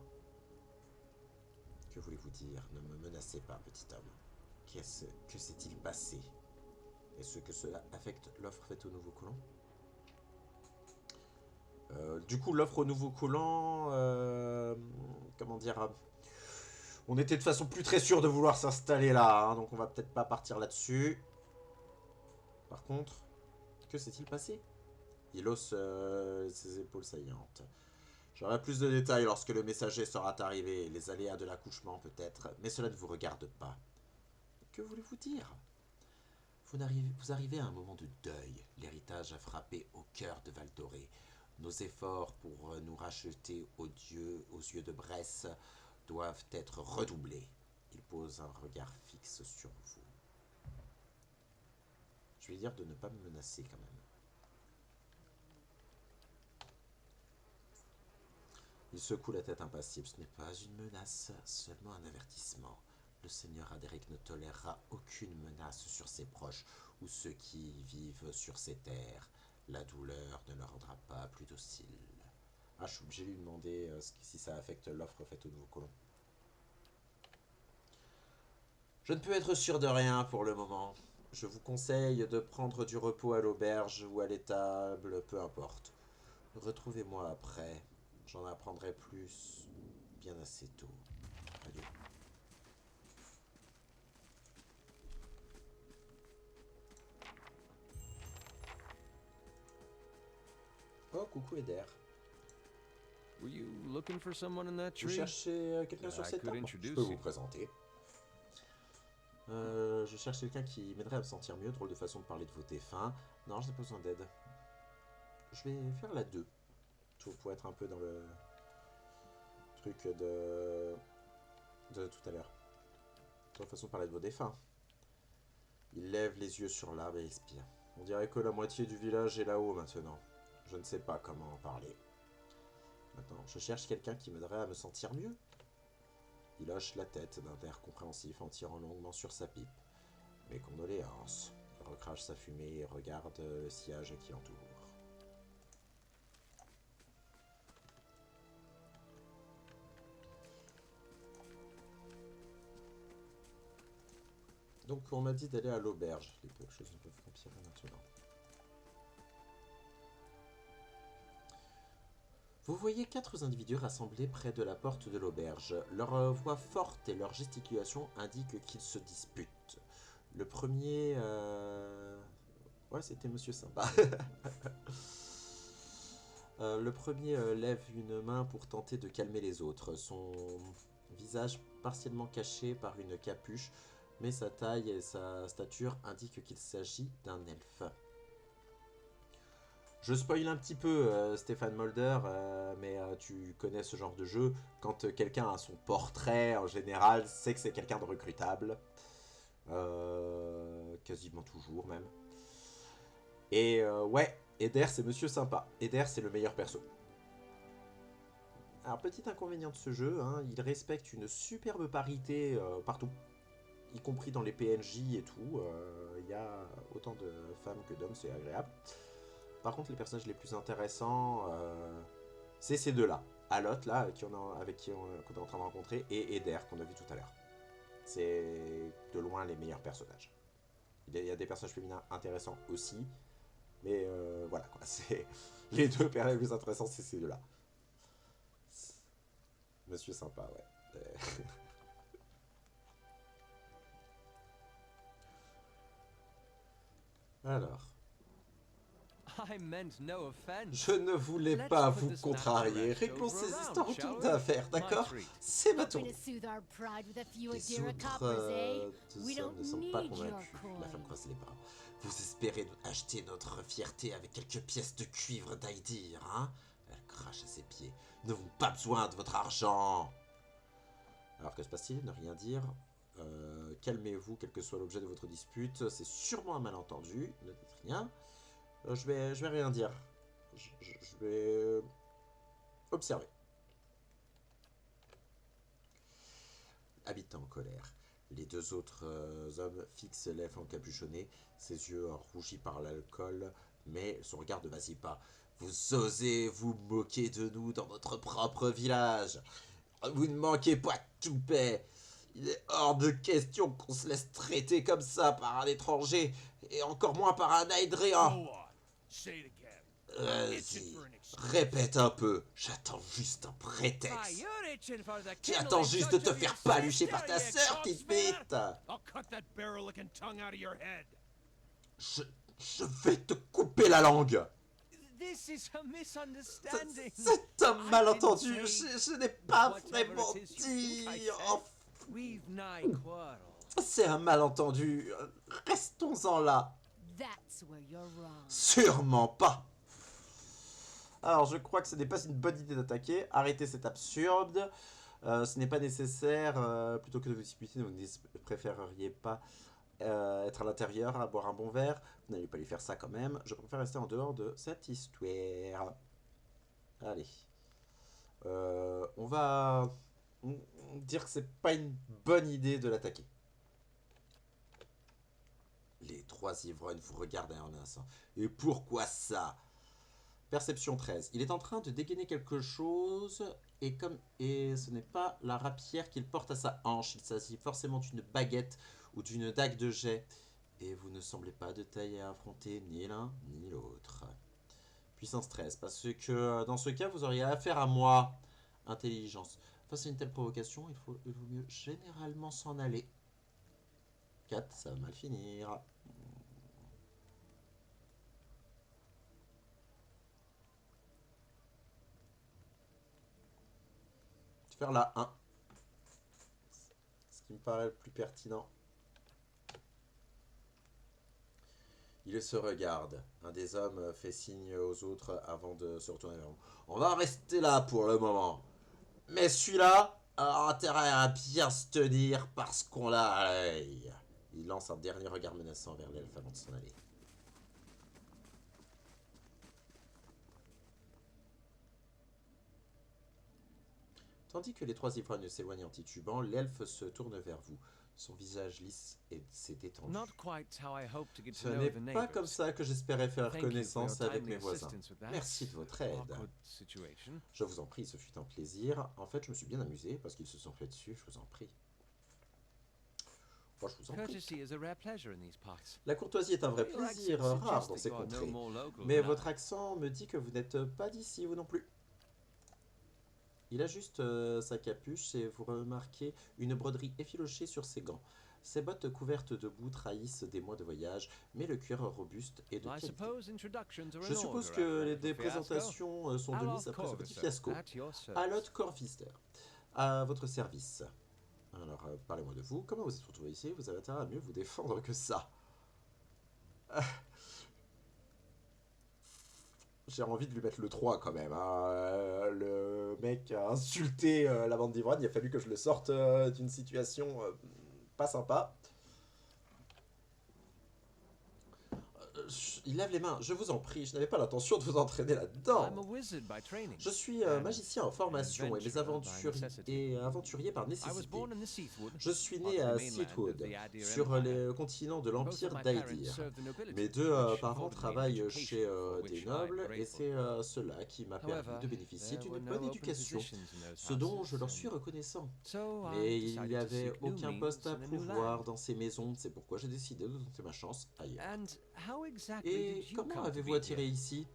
Speaker 1: Que voulez-vous dire? Ne me menacez pas, petit homme. Que s'est-il passé? Est-ce que cela affecte l'offre faite aux nouveaux colons? Du coup, l'offre aux nouveaux collants, comment dire, on était de toute façon plus très sûr de vouloir s'installer là, hein, donc on va peut-être pas partir là-dessus. Par contre, que s'est-il passé? Il hausse ses épaules saillantes. J'aurai plus de détails lorsque le messager sera arrivé, les aléas de l'accouchement peut-être, mais cela ne vous regarde pas. Que voulez-vous dire? Vous arrivez à un moment de deuil. L'héritage a frappé au cœur de Val-Doré. Nos efforts pour nous racheter aux yeux de Bresse doivent être redoublés. Il pose un regard fixe sur vous. Je vais dire de ne pas me menacer quand même. Il secoue la tête impassible. Ce n'est pas une menace, seulement un avertissement. Le Seigneur Adéric ne tolérera aucune menace sur ses proches ou ceux qui vivent sur ces terres. La douleur ne le rendra pas plus docile. Ah, je suis obligé de lui demander si ça affecte l'offre faite aux nouveaux colons. Je ne peux être sûr de rien pour le moment. Je vous conseille de prendre du repos à l'auberge ou à l'étable, peu importe. Retrouvez-moi après. J'en apprendrai plus bien assez tôt. Adieu. Oh, coucou Eder.
Speaker 5: Were you looking for someone in that
Speaker 1: Vous
Speaker 5: tree?
Speaker 1: cherchez quelqu'un sur
Speaker 5: I
Speaker 1: cette
Speaker 5: could
Speaker 1: table? Je
Speaker 5: introduce
Speaker 1: peux vous
Speaker 5: you.
Speaker 1: présenter. Je cherche quelqu'un qui m'aiderait à me sentir mieux. Drôle de façon de parler de vos défunts. Non, je n'ai pas besoin d'aide. Je vais faire la 2. Pour être un peu dans le truc de tout à l'heure. Drôle de façon de parler de vos défunts. Il lève les yeux sur l'arbre et expire. On dirait que la moitié du village est là-haut maintenant. Je ne sais pas comment en parler. Maintenant, je cherche quelqu'un qui m'aiderait à me sentir mieux. Il hoche la tête d'un air compréhensif en tirant longuement sur sa pipe. Mes condoléances. Il recrache sa fumée et regarde le sillage qui l'entoure. Donc on m'a dit d'aller à l'auberge. Les peu de choses ne peuvent qu'empirer maintenant. Vous voyez 4 individus rassemblés près de la porte de l'auberge. Leur voix forte et leur gesticulation indiquent qu'ils se disputent. Le premier... Ouais, c'était Monsieur Sympa. Le premier lève une main pour tenter de calmer les autres. Son visage partiellement caché par une capuche, mais sa taille et sa stature indiquent qu'il s'agit d'un elfe. Je spoil un petit peu Stéphane Molder, mais tu connais ce genre de jeu. Quand quelqu'un a son portrait, en général, c'est que c'est quelqu'un de recrutable. Quasiment toujours, même. Et ouais, Eder, c'est Monsieur Sympa. Eder, c'est le meilleur perso. Alors, petit inconvénient de ce jeu, hein, il respecte une superbe parité partout. Y compris dans les PNJ et tout. Il y a autant de femmes que d'hommes, c'est agréable. Par contre, les personnages les plus intéressants, c'est ces deux-là. Alot, là, avec qui qu'on est en train de rencontrer, et Eder, qu'on a vu tout à l'heure. C'est de loin les meilleurs personnages. Il y a des personnages féminins intéressants aussi, mais voilà, quoi. C'est les deux personnages les plus intéressants, c'est ces deux-là. Monsieur Sympa, ouais. Alors...
Speaker 5: I meant no offense.
Speaker 1: Je ne voulais
Speaker 5: Let's
Speaker 1: pas
Speaker 5: put
Speaker 1: vous
Speaker 5: this
Speaker 1: contrarier.
Speaker 5: match
Speaker 1: Réglons
Speaker 5: over
Speaker 1: ces
Speaker 5: around,
Speaker 1: histoires
Speaker 5: shall
Speaker 1: autour
Speaker 5: we?
Speaker 1: d'affaires,
Speaker 5: My
Speaker 1: d'accord?
Speaker 5: treat.
Speaker 1: C'est ma
Speaker 2: Hoping
Speaker 1: tour.
Speaker 2: to soothe our pride with a few
Speaker 1: Les
Speaker 2: Adira
Speaker 1: autres
Speaker 2: coppers, eh? We
Speaker 1: hommes
Speaker 2: don't
Speaker 1: ne sont pas
Speaker 2: need your
Speaker 1: convaincus. La femme
Speaker 2: coin.
Speaker 1: croise les bras. Vous espérez acheter notre fierté avec quelques pièces de cuivre d'Aïdir, hein? Elle crache à ses pieds. Nous n'avons pas besoin de votre argent. Alors que se passe-t-il? Ne rien dire. Calmez-vous, quel que soit l'objet de votre dispute. C'est sûrement un malentendu. Ne dites rien. Je vais rien dire. Je vais observer. Habitant en colère. Les deux autres hommes fixent l'elfe encapuchonné, ses yeux rougis par l'alcool, mais son regard ne vacille pas. Vous osez vous moquer de nous dans notre propre village. Vous ne manquez pas de toupet. Il est hors de question qu'on se laisse traiter comme ça par un étranger, et encore moins par un Aedréan.
Speaker 6: Go on. Say it again.
Speaker 1: Vas-y, répète un peu. J'attends juste un prétexte. Tu attends juste de te faire palucher par ta sœur, petite bite.
Speaker 6: I'll cut that barrel-looking tongue out of your head.
Speaker 1: Je vais te couper la langue.
Speaker 5: This is a misunderstanding.
Speaker 1: C'est un malentendu. Je n'ai pas vraiment dit.
Speaker 5: We've nigh quarrel.
Speaker 1: C'est un malentendu. Restons-en là.
Speaker 2: That's where you're wrong.
Speaker 1: Sûrement pas. Alors, je crois que ce n'est pas une bonne idée d'attaquer. Arrêtez, c'est absurde. Ce n'est pas nécessaire. Plutôt que de vous disputer, vous ne préféreriez pas être à l'intérieur, à boire un bon verre. Vous n'allez pas lui faire ça quand même. Je préfère rester en dehors de cette histoire. Allez. On va dire que c'est pas une bonne idée de l'attaquer. Les trois ivrognes vous regardent un instant. Et pourquoi ça? Perception 13. Il est en train de dégainer quelque chose et ce n'est pas la rapière qu'il porte à sa hanche. Il s'agit forcément d'une baguette ou d'une dague de jet. Et vous ne semblez pas de taille à affronter ni l'un ni l'autre. Puissance 13. Parce que dans ce cas, vous auriez affaire à moi. Intelligence. Face à une telle provocation, il vaut mieux généralement s'en aller. 4, ça va mal finir. Faire la 1. Ce qui me paraît le plus pertinent. Ils se regardent. Un des hommes fait signe aux autres avant de se retourner vers vous. On va rester là pour le moment. Mais celui-là a intérêt à bien se tenir parce qu'on l'a à l'œil. Il lance un dernier regard menaçant vers l'elfe avant de s'en aller. Tandis que les trois ivrognes s'éloignent en titubant, l'elfe se tourne vers vous. Son visage lisse s'est détendu. Ce n'est pas comme ça que j'espérais faire connaissance avec mes voisins. Merci de votre aide. Je vous en prie, ce fut un plaisir. En fait, je me suis bien amusé parce qu'ils se sont fait dessus, je vous en prie. Moi, je vous en prie. La courtoisie est un vrai plaisir rare dans ces contrées. Mais votre accent me dit que vous n'êtes pas d'ici, vous non plus. Il ajuste sa capuche et vous remarquez une broderie effilochée sur ses gants. Ses bottes couvertes de boue trahissent des mois de voyage, mais le cuir robuste est de qualité. Je suppose que les présentations sont de mise après ce petit fiasco. Alot Corvister, à votre service. Alors, parlez-moi de vous. Comment vous êtes retrouvé ici? Vous avez intérêt à mieux vous défendre que ça. J'ai envie de lui mettre le 3 quand même. Hein. Le mec a insulté la bande d'ivrognes. Il a fallu que je le sorte d'une situation pas sympa. Il lève les mains. Je vous en prie, je n'avais pas l'intention de vous entraîner là-dedans. Je suis magicien en formation et aventurier par nécessité. Je suis né à Seatwood, sur le continent de l'Empire d'Aedir. Mes deux parents travaillent chez des nobles et c'est cela qui m'a permis de bénéficier d'une bonne éducation, ce dont je leur suis reconnaissant. Mais il n'y avait aucun poste à pouvoir dans ces maisons, c'est pourquoi j'ai décidé de tenter ma chance ailleurs. Et comment avez-vous atterri ici?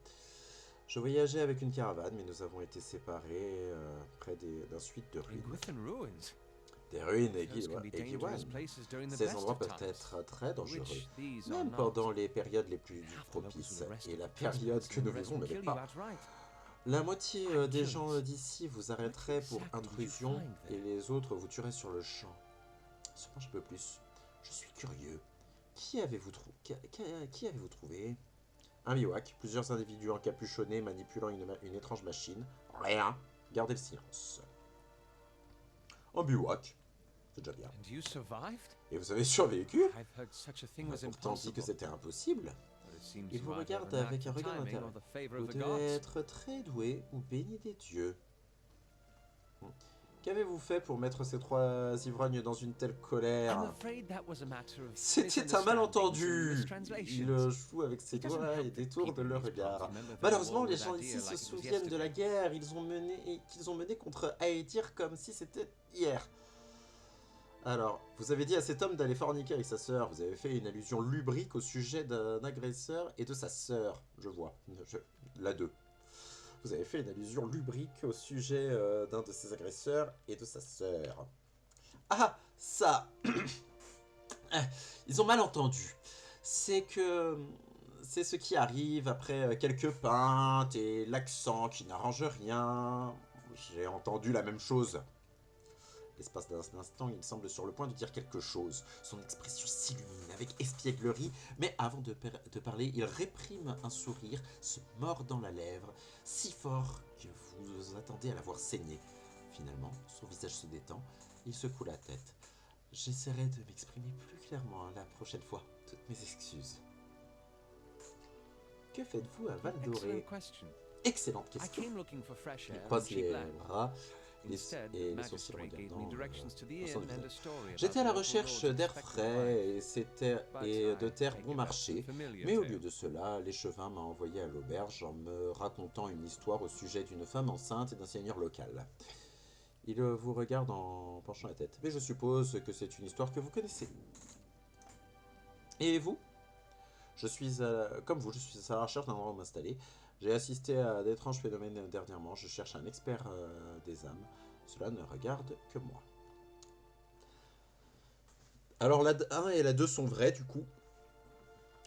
Speaker 1: Je voyageais avec une caravane, mais nous avons été séparés près d'un suite de ruines. Des ruines et ces endroits peuvent être très dangereux, même pendant les périodes les plus propices. Et la période que nous vivons ne l'est pas. La moitié des gens d'ici vous arrêteraient pour intrusion, et les autres vous tueraient sur le champ. Cependant, je peux plus. Je suis curieux. Qui avez-vous trouvé? Un bivouac, plusieurs individus encapuchonnés manipulant une étrange machine. Rien. Gardez le silence. Un bivouac. C'est déjà bien. Et vous avez survécu? On m'a pourtant dit que c'était impossible. Il vous regarde avec un regard d'intérêt. Vous devez être très doué ou béni des dieux. Qu'avez-vous fait pour mettre ces 3 ivrognes dans une telle
Speaker 5: I'm
Speaker 1: colère?
Speaker 5: afraid that was a matter of
Speaker 1: C'était un
Speaker 5: misunderstandings and
Speaker 1: malentendu. Il
Speaker 5: mistranslations.
Speaker 1: joue avec ses
Speaker 5: It doesn't
Speaker 1: doigts et
Speaker 5: help that
Speaker 1: détourne
Speaker 5: people
Speaker 1: le
Speaker 5: in these parts
Speaker 1: regard.
Speaker 5: remember very
Speaker 1: Malheureusement,
Speaker 5: well
Speaker 1: les
Speaker 5: that
Speaker 1: gens
Speaker 5: deal
Speaker 1: ici
Speaker 5: like
Speaker 1: se
Speaker 5: it was
Speaker 1: souviennent de la
Speaker 5: yesterday.
Speaker 1: guerre qu'ils ont menée contre Aedir comme si c'était hier. Alors, vous avez dit à cet homme d'aller forniquer avec sa sœur. Vous avez fait une allusion lubrique au sujet d'un agresseur et de sa sœur. Je vois. La 2. Vous avez fait une allusion lubrique au sujet d'un de ses agresseurs et de sa sœur. Ah, ça. Ils ont mal entendu. C'est ce qui arrive après quelques pintes et l'accent qui n'arrange rien. J'ai entendu la même chose. L'espace d'un instant, il semble sur le point de dire quelque chose. Son expression s'illumine avec espièglerie, mais avant de parler, il réprime un sourire, se mordant la lèvre, si fort que vous vous attendez à la voir saigner. Finalement, son visage se détend, il secoue la tête. J'essaierai de m'exprimer plus clairement la prochaine fois. Toutes mes excuses. Que faites-vous à Val
Speaker 5: Excellent
Speaker 1: Doré?
Speaker 5: question.
Speaker 1: Excellente
Speaker 5: I
Speaker 1: question.
Speaker 5: came looking for fresh
Speaker 1: Il
Speaker 5: air and
Speaker 1: croise
Speaker 5: cheap
Speaker 1: les
Speaker 5: land.
Speaker 1: bras
Speaker 5: Instead,
Speaker 1: et
Speaker 5: the
Speaker 1: les sourcils
Speaker 5: magistrate gave me
Speaker 1: regardant
Speaker 5: directions to the
Speaker 1: Vincent
Speaker 5: inn
Speaker 1: du
Speaker 5: and a
Speaker 1: Visage.
Speaker 5: story about
Speaker 1: J'étais à
Speaker 5: the
Speaker 1: la
Speaker 5: local
Speaker 1: recherche
Speaker 5: roads
Speaker 1: d'air
Speaker 5: expected
Speaker 1: frais
Speaker 5: life.
Speaker 1: et de terres
Speaker 5: I
Speaker 1: bon
Speaker 5: give up
Speaker 1: marché,
Speaker 5: the familiar
Speaker 1: mais au
Speaker 5: tale.
Speaker 1: lieu de cela, l'échevin m'a envoyé à l'auberge en me racontant une histoire au sujet d'une femme enceinte et d'un seigneur local. Il vous regarde en penchant la tête, mais je suppose que c'est une histoire que vous connaissez. Et vous? Comme vous, je suis à la recherche d'un endroit où m'installer. J'ai assisté à d'étranges phénomènes dernièrement. Je cherche un expert des âmes. Cela ne regarde que moi. Alors la 1 et la 2 sont vraies du coup.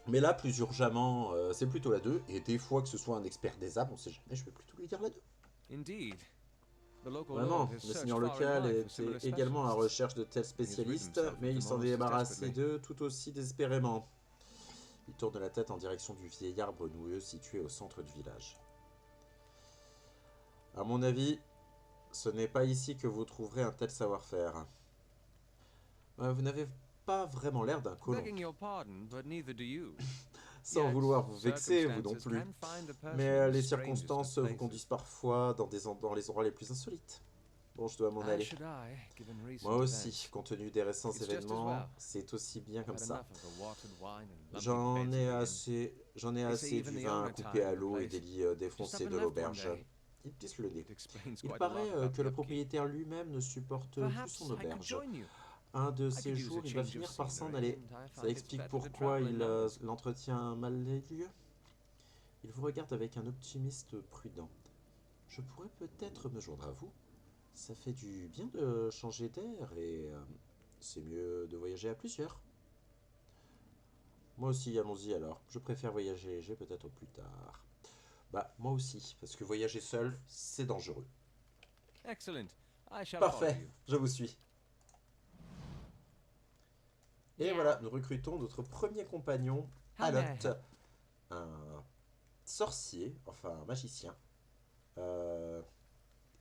Speaker 1: Mais là, plus urgemment, c'est plutôt la 2. Et des fois que ce soit un expert des âmes, on sait jamais, je vais plutôt lui dire la 2.
Speaker 5: Indeed. The local
Speaker 1: Vraiment,
Speaker 5: lord has
Speaker 1: le
Speaker 5: searched
Speaker 1: seigneur
Speaker 5: far and
Speaker 1: local
Speaker 5: wide for
Speaker 1: était
Speaker 5: similar
Speaker 1: également à la
Speaker 5: specialists.
Speaker 1: recherche de tels spécialistes,
Speaker 5: himself
Speaker 1: mais
Speaker 5: of
Speaker 1: il
Speaker 5: the
Speaker 1: s'en
Speaker 5: monsters
Speaker 1: débarrassait
Speaker 5: desperately.
Speaker 1: d'eux tout aussi désespérément. Il tourne la tête en direction du vieil arbre noueux situé au centre du village. À mon avis, ce n'est pas ici que vous trouverez un tel savoir-faire. Vous n'avez pas vraiment l'air d'un colon.
Speaker 5: Begging your pardon, but neither do you.
Speaker 1: Sans
Speaker 5: Yet,
Speaker 1: vouloir vous vexer, vous non
Speaker 5: circumstances
Speaker 1: plus.
Speaker 5: can find a person
Speaker 1: Mais
Speaker 5: in the
Speaker 1: les
Speaker 5: strangest
Speaker 1: circonstances
Speaker 5: of
Speaker 1: vous
Speaker 5: places.
Speaker 1: conduisent parfois dans les endroits les plus insolites. Bon, je dois m'en
Speaker 5: As
Speaker 1: aller.
Speaker 5: should I, given recent
Speaker 1: Moi aussi,
Speaker 5: events.
Speaker 1: compte tenu des récents
Speaker 5: It's just as
Speaker 1: événements,
Speaker 5: well.
Speaker 1: c'est aussi bien
Speaker 5: I've
Speaker 1: comme
Speaker 5: had
Speaker 1: ça.
Speaker 5: enough of the watered wine and lumpy
Speaker 1: J'en
Speaker 5: beds
Speaker 1: ai
Speaker 5: of the inn.
Speaker 1: assez
Speaker 5: They say
Speaker 1: du
Speaker 5: even the
Speaker 1: vin
Speaker 5: owner
Speaker 1: coupé
Speaker 5: tired
Speaker 1: à
Speaker 5: of the
Speaker 1: l'eau et
Speaker 5: place.
Speaker 1: des lits
Speaker 5: Just up
Speaker 1: défoncés
Speaker 5: and
Speaker 1: de
Speaker 5: left one
Speaker 1: l'auberge.
Speaker 5: day.
Speaker 1: Il plisse le nez.
Speaker 5: It explains
Speaker 1: Il
Speaker 5: quite a lot
Speaker 1: paraît
Speaker 5: about
Speaker 1: que
Speaker 5: the
Speaker 1: le
Speaker 5: upkeep.
Speaker 1: propriétaire lui-même ne supporte plus
Speaker 5: Perhaps
Speaker 1: son
Speaker 5: I could
Speaker 1: auberge.
Speaker 5: join you.
Speaker 1: Un de
Speaker 5: I
Speaker 1: ces
Speaker 5: could use
Speaker 1: jours,
Speaker 5: a
Speaker 1: il va
Speaker 5: change of
Speaker 1: finir par s'en
Speaker 5: scenery,
Speaker 1: aller.
Speaker 5: and I
Speaker 1: Ça
Speaker 5: find it's
Speaker 1: explique
Speaker 5: better to
Speaker 1: pourquoi
Speaker 5: travel in
Speaker 1: il
Speaker 5: numbers.
Speaker 1: l'entretient mal les lieux. Il vous regarde avec un optimiste prudent. Je pourrais peut-être me joindre à vous. Ça fait du bien de changer d'air et c'est mieux de voyager à plusieurs. Moi aussi, allons-y alors. Je préfère voyager léger, peut-être plus tard. Bah, moi aussi, parce que voyager seul, c'est dangereux.
Speaker 5: Excellent. I shall follow
Speaker 1: Parfait,
Speaker 5: you.
Speaker 1: je vous suis. Et
Speaker 2: Yeah.
Speaker 1: voilà, nous recrutons notre premier compagnon,
Speaker 5: How may I
Speaker 1: Alot,
Speaker 5: help?
Speaker 1: un sorcier, enfin un magicien.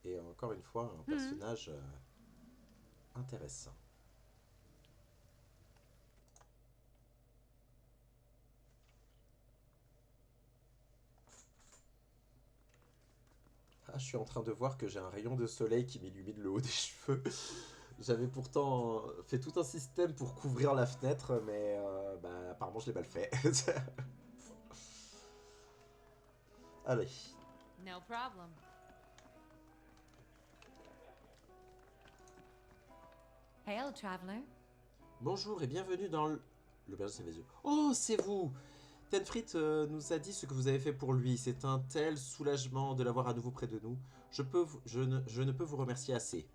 Speaker 1: Et encore une fois, un personnage intéressant. Ah, je suis en train de voir que j'ai un rayon de soleil qui m'illumine le haut des cheveux. J'avais pourtant fait tout un système pour couvrir la fenêtre, mais bah, apparemment je l'ai mal fait. Allez.
Speaker 2: No problem. Hail, traveler.
Speaker 1: Bonjour et bienvenue dans l'auberge de yeux. Oh, c'est vous! Tenfrit nous a dit ce que vous avez fait pour lui. C'est un tel soulagement de l'avoir à nouveau près de nous. Je ne peux vous remercier assez.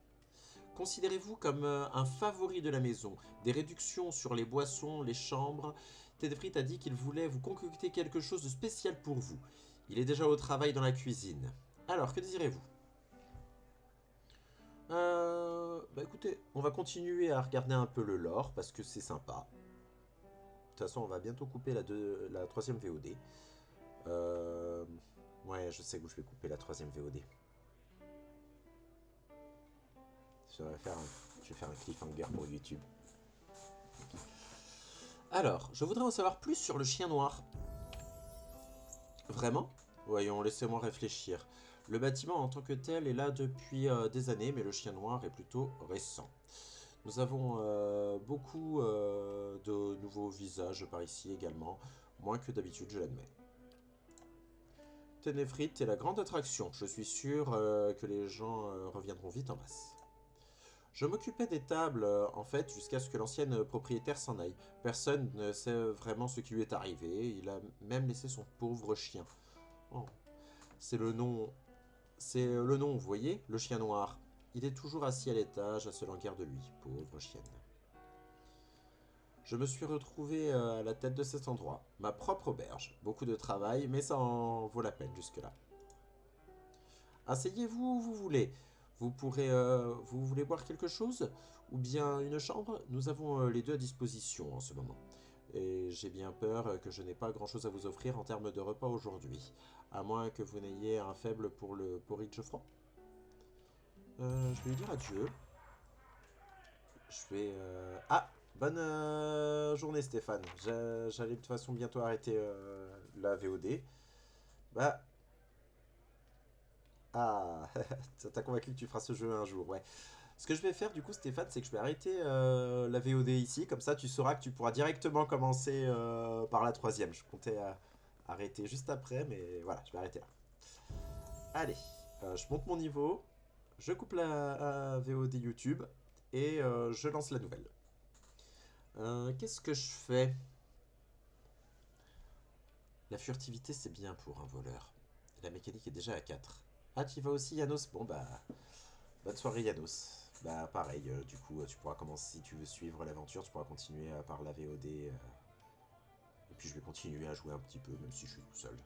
Speaker 1: Considérez-vous comme un favori de la maison. Des réductions sur les boissons, les chambres. Tenfrit a dit qu'il voulait vous concocter quelque chose de spécial pour vous. Il est déjà au travail dans la cuisine. Alors, que désirez-vous? Bah écoutez, on va continuer à regarder un peu le lore parce que c'est sympa. De toute façon, on va bientôt couper la troisième VOD. Ouais, je sais où je vais couper la troisième VOD. Je vais faire un cliffhanger pour YouTube. Alors, je voudrais en savoir plus sur le chien noir. Vraiment? Voyons, laissez-moi réfléchir. Le bâtiment en tant que tel est là depuis des années, mais le chien noir est plutôt récent. Nous avons beaucoup de nouveaux visages par ici également, moins que d'habitude, je l'admets. Ténéfrit est la grande attraction. Je suis sûr que les gens reviendront vite en masse. Je m'occupais des tables, en fait, jusqu'à ce que l'ancienne propriétaire s'en aille. Personne ne sait vraiment ce qui lui est arrivé. Il a même laissé son pauvre chien. Oh. C'est le nom... C'est le nom, vous voyez, le chien noir. Il est toujours assis à l'étage, à se languir de lui. Pauvre chienne. Je me suis retrouvé à la tête de cet endroit. Ma propre auberge. Beaucoup de travail, mais ça en vaut la peine jusque-là. Asseyez-vous où vous voulez. Vous voulez boire quelque chose? Ou bien une chambre? Nous avons les deux à disposition en ce moment. Et j'ai bien peur que je n'ai pas grand-chose à vous offrir en termes de repas aujourd'hui. À moins que vous n'ayez un faible pour le porridge froid. Je vais lui dire adieu. Je vais... Ah! Bonne journée Stéphane. J'allais de toute façon bientôt arrêter la VOD. Bah... Ah, ça t'a convaincu que tu feras ce jeu un jour, ouais. Ce que je vais faire du coup Stéphane, c'est que je vais arrêter la VOD ici, comme ça tu sauras que tu pourras directement commencer par la troisième. Je comptais arrêter juste après, mais voilà, je vais arrêter là. Allez, je monte mon niveau, je coupe la VOD YouTube et je lance la nouvelle. Qu'est-ce que je fais? La furtivité c'est bien pour un voleur. La mécanique est déjà à 4. Ah, tu y vas aussi, Yanos? Bon, bah, bonne soirée, Yanos. Bah, pareil, du coup, tu pourras commencer, si tu veux suivre l'aventure, tu pourras continuer par la VOD. Et puis, je vais continuer à jouer un petit peu, même si je suis tout seul.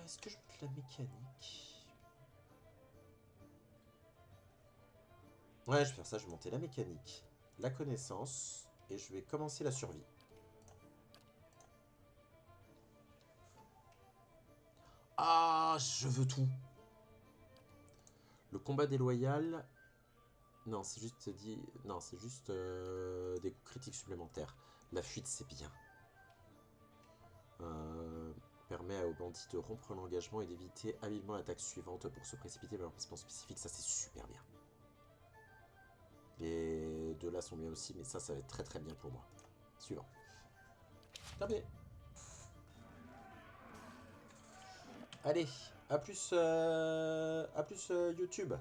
Speaker 1: Est-ce que je monte la mécanique? Ouais, je vais faire ça, je vais monter la mécanique, la connaissance, et je vais commencer la survie. Ah, je veux tout. Le combat déloyal. Non, c'est juste dit. Non, c'est juste des critiques supplémentaires. La fuite, c'est bien. Permet aux bandits de rompre l'engagement et d'éviter habilement l'attaque suivante pour se précipiter vers l'emplacement spécifique. Ça, c'est super bien. Les deux là sont bien aussi, mais ça va être très très bien pour moi. Suivant. Terminé. Allez, à plus YouTube.